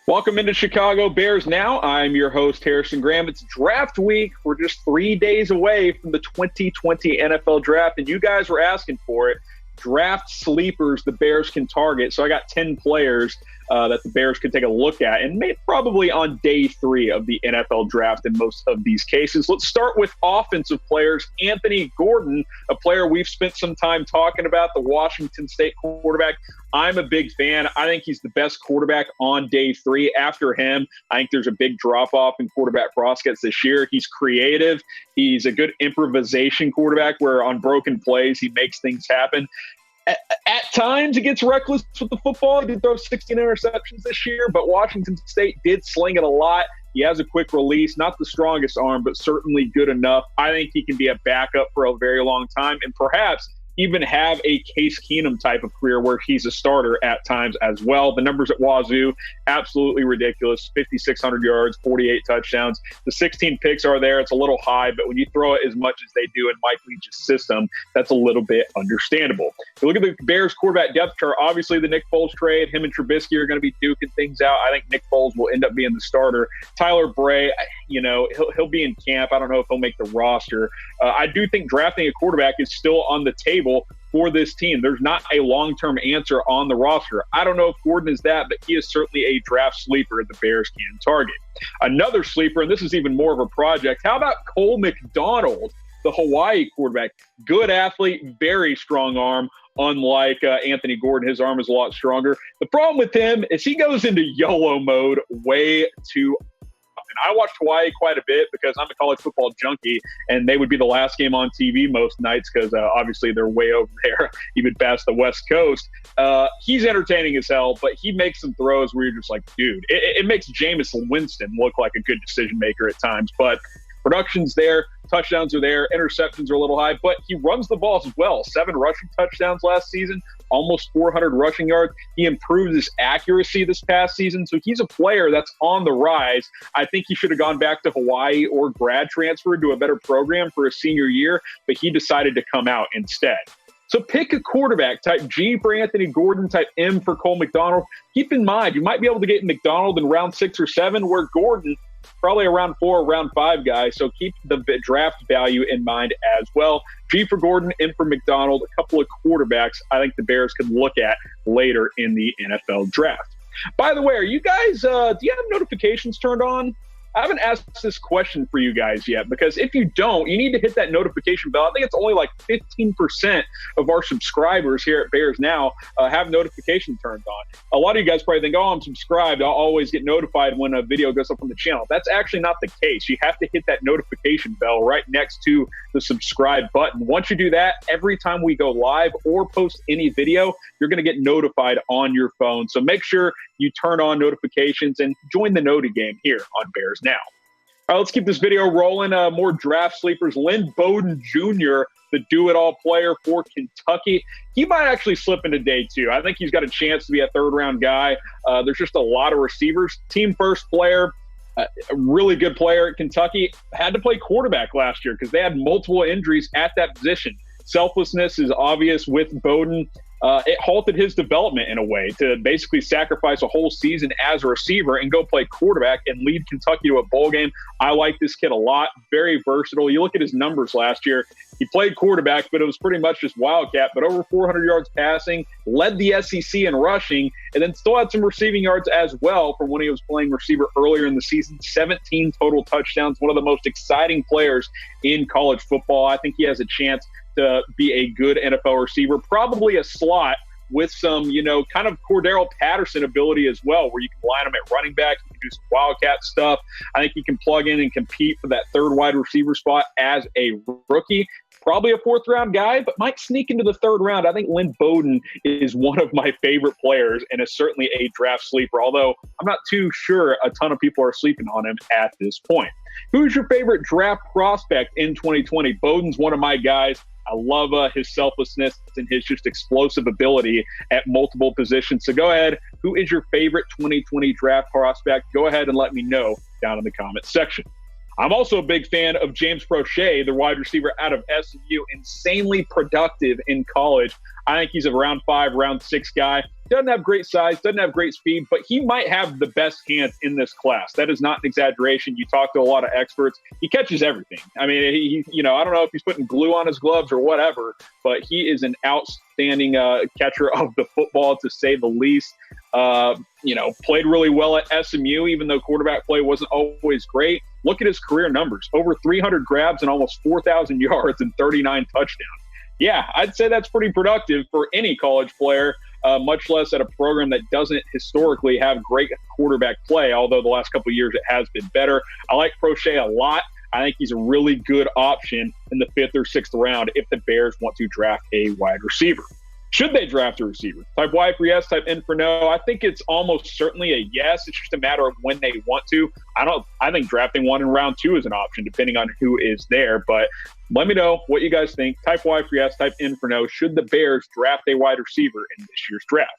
Welcome into Chicago Bears Now. I'm your host, Harrison Graham. It's draft week. We're just 3 days away from the 2020 NFL draft, and you guys were asking for it. Draft sleepers the Bears can target. So I got 10 players that the Bears could take a look at, and probably on day 3 of the NFL draft in most of these cases. Let's start with offensive players. Anthony Jordyn, a player we've spent some time talking about, the Washington State quarterback. I'm a big fan. I think he's the best quarterback on day 3. After him, I think there's a big drop-off in quarterback prospects this year. He's creative. He's a good improvisation quarterback where on broken plays, he makes things happen. At times, he gets reckless with the football. He did throw 16 interceptions this year, but Washington State did sling it a lot. He has a quick release, not the strongest arm, but certainly good enough. I think he can be a backup for a very long time and perhaps even have a Case Keenum type of career where he's a starter at times as well. The numbers at Wazoo, absolutely ridiculous. 5,600 yards, 48 touchdowns. The 16 picks are there. It's a little high, but when you throw it as much as they do in Mike Leach's system, that's a little bit understandable. If you look at the Bears quarterback depth chart, obviously the Nick Foles trade, him and Trubisky are going to be duking things out. I think Nick Foles will end up being the starter. Tyler Bray, he'll be in camp. I don't know if he'll make the roster. I do think drafting a quarterback is still on the table for this team. There's not a long-term answer on the roster. I don't know if Jordyn is that, but he is certainly a draft sleeper the Bears can target. Another sleeper, and this is even more of a project, how about Cole McDonald, the Hawaii quarterback? Good athlete, very strong arm. Unlike Anthony Jordyn, his arm is a lot stronger. The problem with him is he goes into YOLO mode way too often. I watched Hawaii quite a bit because I'm a college football junkie, and they would be the last game on TV most nights because obviously they're way over there, even past the West Coast. He's entertaining as hell, but he makes some throws where you're just like, dude, it makes Jameis Winston look like a good decision maker at times. But production's there, touchdowns are there, interceptions are a little high, but he runs the balls as well. 7 rushing touchdowns last season, almost 400 rushing yards. He improved his accuracy this past season, so he's a player that's on the rise. I think he should have gone back to Hawaii or grad transferred to a better program for his senior year, but he decided to come out instead. So pick a quarterback, type G for Anthony Jordyn, type M for Cole McDonald. Keep in mind, you might be able to get McDonald in round 6 or 7, where Jordyn probably around 4 or round 5 guy. So keep the draft value in mind as well. G for Jordyn, M for McDonald, a couple of quarterbacks I think the Bears could look at later in the NFL draft. By the way, are you guys, do you have notifications turned on? I haven't asked this question for you guys yet, because if you don't, you need to hit that notification bell. I think it's only like 15% of our subscribers here at Bears Now have notification turned on. A lot of you guys probably think, oh, I'm subscribed, I'll always get notified when a video goes up on the channel. That's actually not the case. You have to hit that notification bell right next to the subscribe button. Once you do that, every time we go live or post any video, you're going to get notified on your phone. So make sure you turn on notifications and join the Noti game here on Bears Now. All right, let's keep this video rolling. More draft sleepers. Lynn Bowden Jr., the do-it-all player for Kentucky. He might actually slip into day 2. I think he's got a chance to be a third-round guy. There's just a lot of receivers. Team-first player, a really good player at Kentucky. Had to play quarterback last year because they had multiple injuries at that position. Selflessness is obvious with Bowden. It halted his development in a way to basically sacrifice a whole season as a receiver and go play quarterback and lead Kentucky to a bowl game. I like this kid a lot. Very versatile. You look at his numbers last year. He played quarterback, but it was pretty much just wildcat, but over 400 yards passing, led the SEC in rushing, and then still had some receiving yards as well from when he was playing receiver earlier in the season. 17 total touchdowns, one of the most exciting players in college football. I think he has a chance to be a good NFL receiver, probably a slot with some, kind of Cordero Patterson ability as well, where you can line him at running back, you can do some wildcat stuff. I think he can plug in and compete for that third wide receiver spot as a rookie. Probably a 4th-round guy, but might sneak into the 3rd round. I think Lynn Bowden is one of my favorite players and is certainly a draft sleeper, although I'm not too sure a ton of people are sleeping on him at this point. Who's your favorite draft prospect in 2020? Bowden's one of my guys. I love his selflessness and his just explosive ability at multiple positions. So go ahead. Who is your favorite 2020 draft prospect? Go ahead and let me know down in the comments section. I'm also a big fan of James Proche, the wide receiver out of SMU, insanely productive in college. I think he's a round 5, round 6 guy. Doesn't have great size, doesn't have great speed, but he might have the best hands in this class. That is not an exaggeration. You talk to a lot of experts. He catches everything. I mean, I don't know if he's putting glue on his gloves or whatever, but he is an outstanding catcher of the football, to say the least. Played really well at SMU, even though quarterback play wasn't always great. Look at his career numbers. Over 300 grabs and almost 4,000 yards and 39 touchdowns. Yeah, I'd say that's pretty productive for any college player, much less at a program that doesn't historically have great quarterback play, although the last couple of years it has been better. I like Proche a lot. I think he's a really good option in the 5th or 6th round if the Bears want to draft a wide receiver. Should they draft a receiver? Type Y for yes, type N for no. I think it's almost certainly a yes. It's just a matter of when they want to. I think drafting one in round 2 is an option, depending on who is there. But let me know what you guys think. Type Y for yes, type N for no. Should the Bears draft a wide receiver in this year's draft?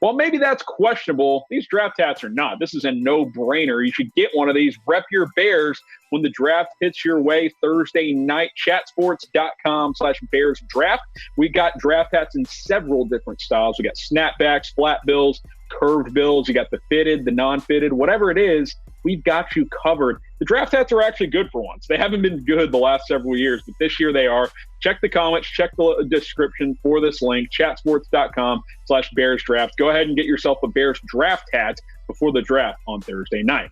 Well, maybe that's questionable. These draft hats are not. This is a no-brainer. You should get one of these. Rep your Bears when the draft hits your way Thursday night. Chatsports.com/Bears draft. We got draft hats in several different styles. We got snapbacks, flat bills, curved bills. You got the fitted, the non-fitted, whatever it is, we've got you covered. The draft hats are actually good for once. They haven't been good the last several years, but this year they are. Check the comments, check the description for this link, chatsports.com/Bears draft. Go ahead and get yourself a Bears draft hat before the draft on Thursday night.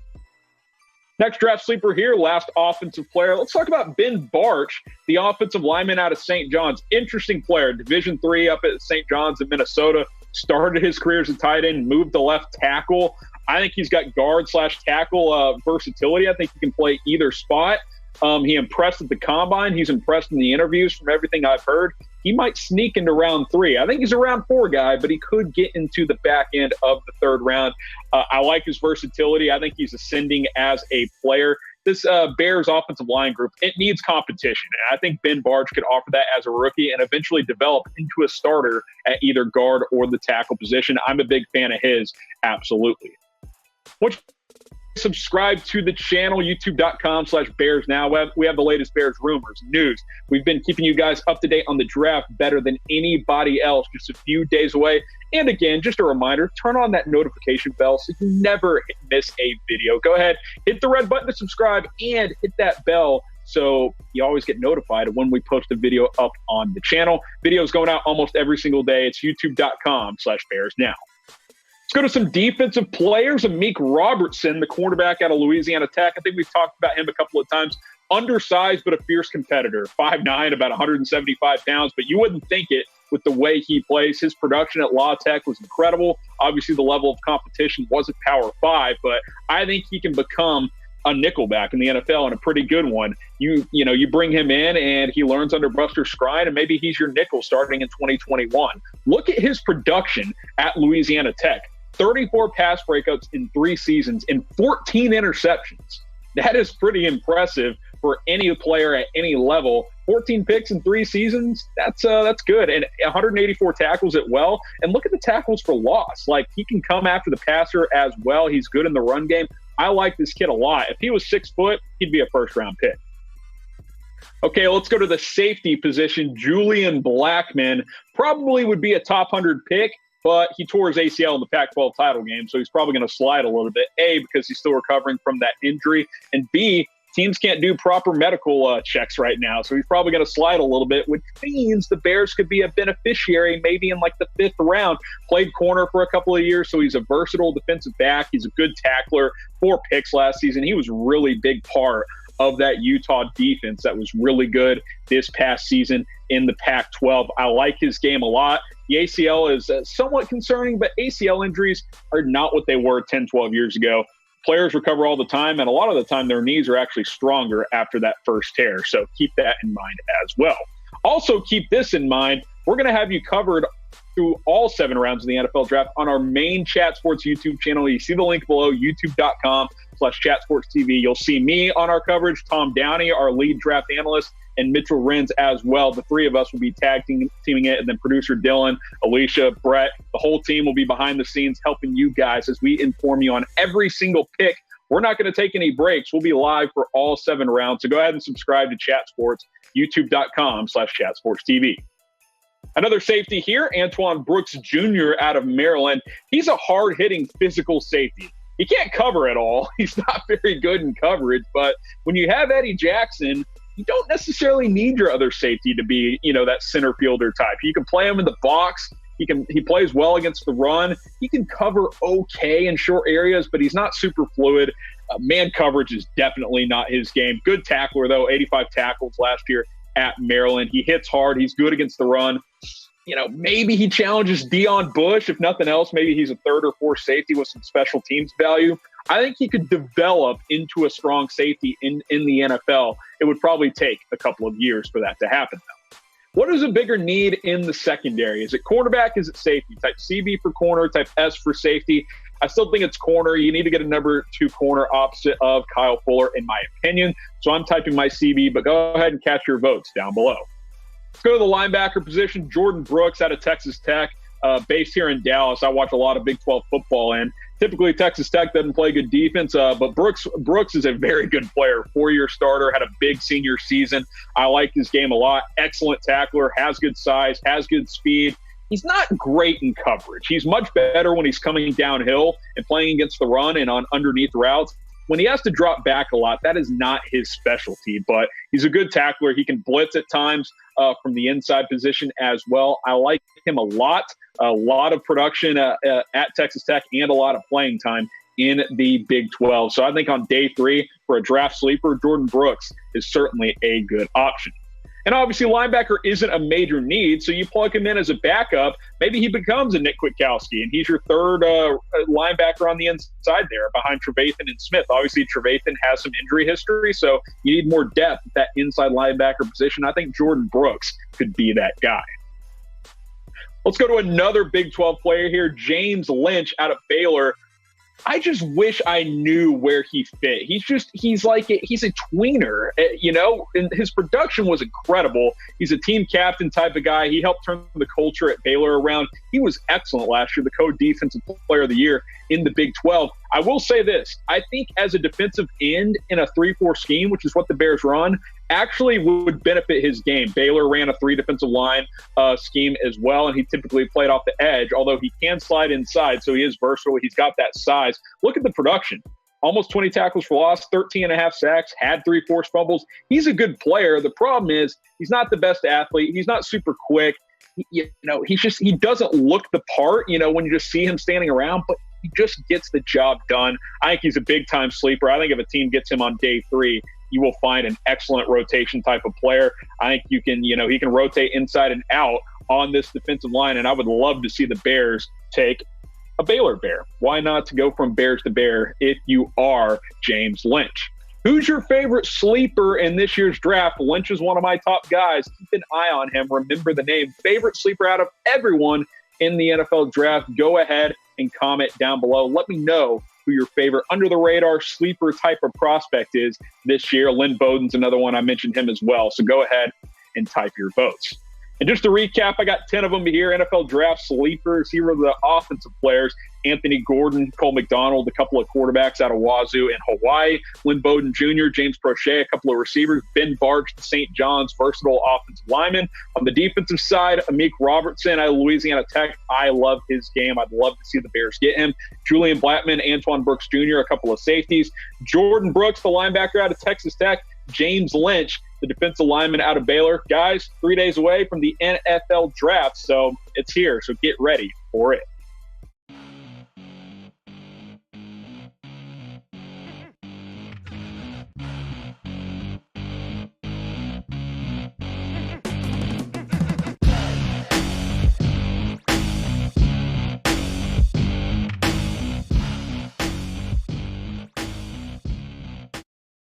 Next draft sleeper here, last offensive player. Let's talk about Ben Bartch, the offensive lineman out of St. John's. Interesting player, Division III up at St. John's in Minnesota. Started his career as a tight end, moved to left tackle. I think he's got guard/tackle versatility. I think he can play either spot. He impressed at the combine. He's impressed in the interviews from everything I've heard. He might sneak into round 3. I think he's a round 4 guy, but he could get into the back end of the 3rd round. I like his versatility. I think he's ascending as a player. This Bears offensive line group, it needs competition. And I think Ben Bartch could offer that as a rookie and eventually develop into a starter at either guard or the tackle position. I'm a big fan of his, absolutely. Subscribe to the channel, youtube.com/Bears Now. We have the latest Bears rumors, news. We've been keeping you guys up to date on the draft better than anybody else, just a few days away. And again, just a reminder, turn on that notification bell so you never miss a video. Go ahead, hit the red button to subscribe and hit that bell so you always get notified of when we post a video up on the channel. Videos going out almost every single day. It's youtube.com/Bears Now. Let's go to some defensive players. Amik Robertson, the cornerback out of Louisiana Tech. I think we've talked about him a couple of times. Undersized, but a fierce competitor. 5'9", about 175 pounds, but you wouldn't think it with the way he plays. His production at La Tech was incredible. Obviously, the level of competition wasn't Power 5, but I think he can become a nickelback in the NFL and a pretty good one. You bring him in and he learns under Buster Skrine, and maybe he's your nickel starting in 2021. Look at his production at Louisiana Tech. 34 pass breakups in 3 seasons and 14 interceptions. That is pretty impressive for any player at any level. 14 picks in 3 seasons, that's good. And 184 tackles at well. And look at the tackles for loss. Like, he can come after the passer as well. He's good in the run game. I like this kid a lot. If he was 6 foot, he'd be a first-round pick. Okay, let's go to the safety position. Julian Blackmon probably would be a top 100 pick, but he tore his ACL in the Pac-12 title game, so he's probably going to slide a little bit. A, because he's still recovering from that injury, and B, teams can't do proper medical checks right now, so he's probably going to slide a little bit, which means the Bears could be a beneficiary maybe in like the 5th round. Played corner for a couple of years, so he's a versatile defensive back. He's a good tackler. 4 picks last season. He was a really big part of that Utah defense that was really good this past season in the Pac-12. I like his game a lot. The ACL is somewhat concerning, but ACL injuries are not what they were 10, 12 years ago. Players recover all the time, and a lot of the time their knees are actually stronger after that first tear. So keep that in mind as well. Also keep this in mind. We're going to have you covered through all 7 rounds of the NFL draft on our main Chat Sports YouTube channel. You see the link below, youtube.com/ChatSportsTV. You'll see me on our coverage, Tom Downey, our lead draft analyst, and Mitchell Renz as well. The 3 of us will be teaming it, and then producer Dylan, Alicia, Brett, the whole team will be behind the scenes helping you guys as we inform you on every single pick We're not going to take any breaks. We'll be live for all 7 rounds. So go ahead and subscribe to Chat Sports, youtube.com/chatsportstv. Another safety here, Antoine Brooks Jr. out of Maryland. He's a hard-hitting physical safety. He can't cover at all. He's not very good in coverage, but when you have Eddie Jackson, you don't necessarily need your other safety to be, that center fielder type. You can play him in the box. He plays well against the run. He can cover okay in short areas, but he's not super fluid. Man coverage is definitely not his game. Good tackler, though, 85 tackles last year at Maryland. He hits hard. He's good against the run. Maybe he challenges Deion Bush. If nothing else, maybe he's a 3rd or 4th safety with some special teams value. I think he could develop into a strong safety in the NFL. It would probably take a couple of years for that to happen, though. What is a bigger need in the secondary? Is it cornerback? Is it safety? Type CB for corner, type S for safety. I still think it's corner. You need to get a number 2 corner opposite of Kyle Fuller, in my opinion. So I'm typing my CB, but go ahead and cast your votes down below. Let's go to the linebacker position. Jordyn Brooks out of Texas Tech, based here in Dallas. I watch a lot of Big 12 football, and typically Texas Tech doesn't play good defense, but Brooks is a very good player. 4-year starter, had a big senior season. I like his game a lot. Excellent tackler, has good size, has good speed. He's not great in coverage. He's much better when he's coming downhill and playing against the run and on underneath routes. When he has to drop back a lot, that is not his specialty, but he's a good tackler. He can blitz at times from the inside position as well. I like him a lot of production at Texas Tech and a lot of playing time in the Big 12. So I think on day 3 for a draft sleeper, Jordyn Brooks is certainly a good option. And obviously, linebacker isn't a major need, so you plug him in as a backup. Maybe he becomes a Nick Kwiatkowski, and he's your 3rd linebacker on the inside there behind Trevathan and Smith. Obviously, Trevathan has some injury history, so you need more depth at that inside linebacker position. I think Jordyn Brooks could be that guy. Let's go to another Big 12 player here, James Lynch out of Baylor. I just wish I knew where he fit. He's a tweener, and his production was incredible. He's a team captain type of guy. He helped turn the culture at Baylor around. He was excellent last year, the co-defensive player of the year in the Big 12. I will say this. I think as a defensive end in a 3-4 scheme, which is what the Bears run, actually would benefit his game. Baylor ran a 3 defensive line scheme as well, and he typically played off the edge, although he can slide inside, so he is versatile. He's got that size. Look at the production. Almost 20 tackles for loss, 13.5 sacks, had 3 forced fumbles. He's a good player. The problem is he's not the best athlete. He's not super quick. He doesn't look the part, when you just see him standing around, but he just gets the job done. I think he's a big-time sleeper. I think if a team gets him on day 3, you will find an excellent rotation type of player. I think he can rotate inside and out on this defensive line, and I would love to see the Bears take a Baylor Bear. Why not to go from Bears to Bear if you are James Lynch? Who's your favorite sleeper in this year's draft? Lynch is one of my top guys. Keep an eye on him. Remember the name. Favorite sleeper out of everyone in the NFL draft. Go ahead and comment down below. Let me know who your favorite under-the-radar sleeper type of prospect is this year. Lynn Bowden's another one. I mentioned him as well. So go ahead and type your votes. And just to recap, I got 10 of them here. NFL draft sleepers. Here are the offensive players. Anthony Gordon, Cole McDonald, a couple of quarterbacks out of Wazoo and Hawaii. Lynn Bowden Jr., James Proche, a couple of receivers. Ben Barch, the St. John's, versatile offensive lineman. On the defensive side, Amik Robertson out of Louisiana Tech. I love his game. I'd love to see the Bears get him. Julian Blattman, Antoine Brooks Jr., a couple of safeties. Jordyn Brooks, the linebacker out of Texas Tech. James Lynch, the defensive lineman out of Baylor. Guys, 3 days away from the NFL draft, so it's here. So get ready for it.